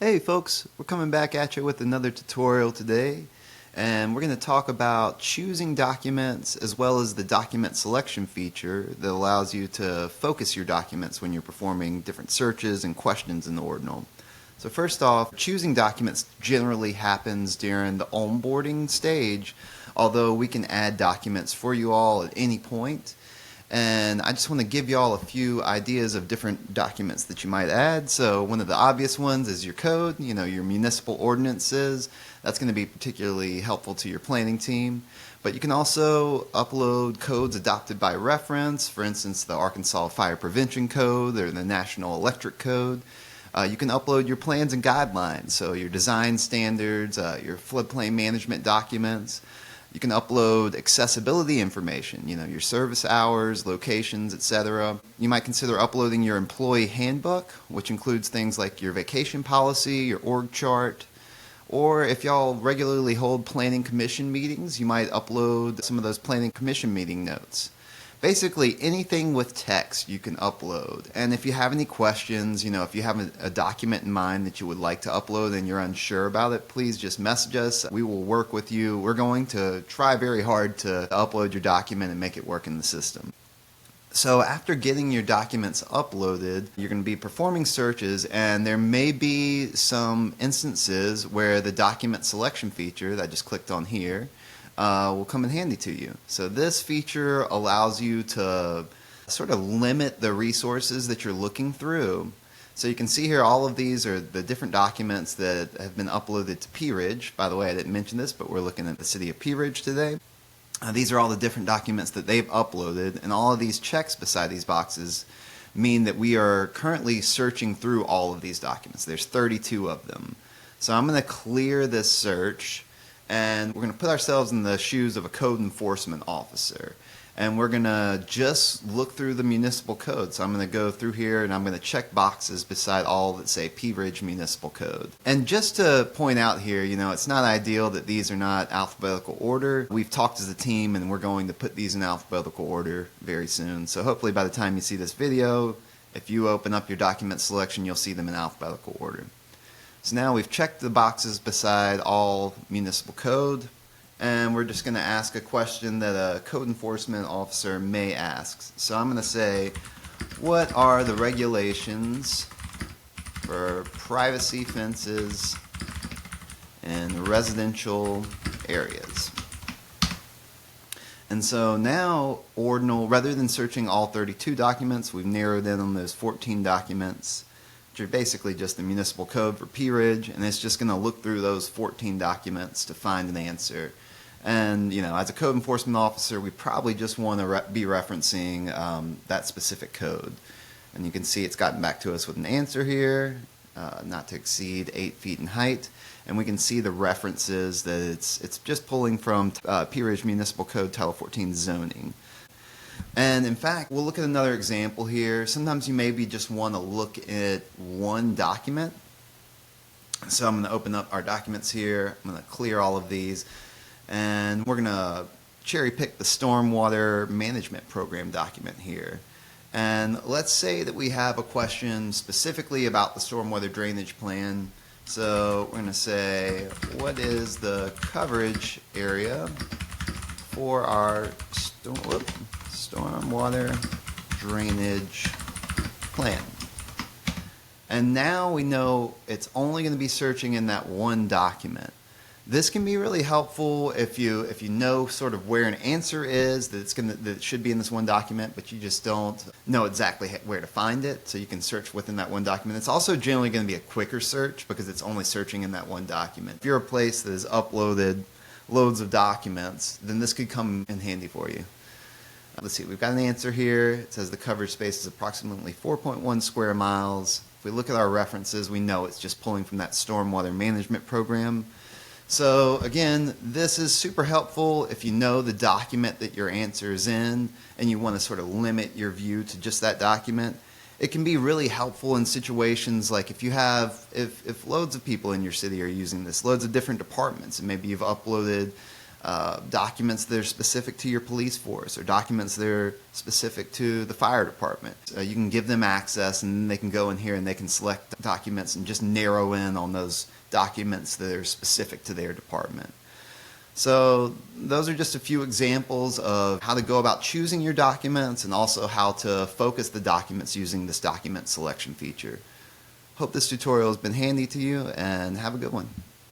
Hey folks, we're coming back at you with another tutorial today, and we're going to talk about choosing documents as well as the document selection feature that allows you to focus your documents when you're performing different searches and questions in the Ordinal. So first off, choosing documents generally happens during the onboarding stage, although we can add documents for you all at any point. And I just want to give you all a few ideas of different documents that you might add. So one of the obvious ones is your code, your municipal ordinances. That's going to be particularly helpful to your planning team. But you can also upload codes adopted by reference, for instance, the Arkansas Fire Prevention Code or the National Electric Code. You can upload your plans and guidelines, so your design standards, your floodplain management documents. You can upload accessibility information, your service hours, locations, etc. You might consider uploading your employee handbook, which includes things like your vacation policy, your org chart, or if y'all regularly hold planning commission meetings, you might upload some of those planning commission meeting notes. Basically, anything with text you can upload. And if you have any questions, if you have a document in mind that you would like to upload and you're unsure about it, please just message us. We will work with you. We're going to try very hard to upload your document and make it work in the system. So after getting your documents uploaded, you're going to be performing searches, and there may be some instances where the document selection feature that I just clicked on here will come in handy to you. So this feature allows you to sort of limit the resources that you're looking through. So you can see here all of these are the different documents that have been uploaded to Pea Ridge. By the way, I didn't mention this, but we're looking at the city of Pea Ridge today. These are all the different documents that they've uploaded, and all of these checks beside these boxes mean that we are currently searching through all of these documents. There's 32 of them. So I'm going to clear this search, and we're going to put ourselves in the shoes of a code enforcement officer. And we're going to just look through the municipal code. So I'm going to go through here and I'm going to check boxes beside all that say Pea Ridge Municipal Code. And just to point out here, it's not ideal that these are not alphabetical order. We've talked as a team and we're going to put these in alphabetical order very soon. So hopefully by the time you see this video, if you open up your document selection, you'll see them in alphabetical order. So now we've checked the boxes beside all municipal code, and we're just going to ask a question that a code enforcement officer may ask. So I'm going to say, what are the regulations for privacy fences in residential areas? And so now Ordinal, rather than searching all 32 documents, we've narrowed in on those 14 documents, which are basically just the municipal code for Pea Ridge, and it's just going to look through those 14 documents to find an answer. And as a code enforcement officer, we probably just want to be referencing that specific code. And you can see it's gotten back to us with an answer here, not to exceed 8 feet in height. And we can see the references that it's just pulling from Pea Ridge Municipal Code Title 14 zoning. And in fact, we'll look at another example here. Sometimes you maybe just want to look at one document. So I'm going to open up our documents here. I'm going to clear all of these. And we're going to cherry pick the Stormwater Management Program document here. And let's say that we have a question specifically about the stormwater drainage plan. So we're going to say, what is the coverage area for our stormwater drainage plan? And now we know it's only going to be searching in that one document. This can be really helpful if you know sort of where an answer is, that it should be in this one document, but you just don't know exactly where to find it, so you can search within that one document. It's also generally going to be a quicker search because it's only searching in that one document. If you're a place that has uploaded loads of documents, then this could come in handy for you. Let's see, we've got an answer here. It says the coverage space is approximately 4.1 square miles. If we look at our references, we know it's just pulling from that stormwater management program. So again, this is super helpful if you know the document that your answer is in and you want to sort of limit your view to just that document. It can be really helpful in situations like if loads of people in your city are using this, loads of different departments, and maybe you've uploaded documents that are specific to your police force or documents that are specific to the fire department. You can give them access, and they can go in here and they can select documents and just narrow in on those documents that are specific to their department. So those are just a few examples of how to go about choosing your documents and also how to focus the documents using this document selection feature. Hope this tutorial has been handy to you, and have a good one.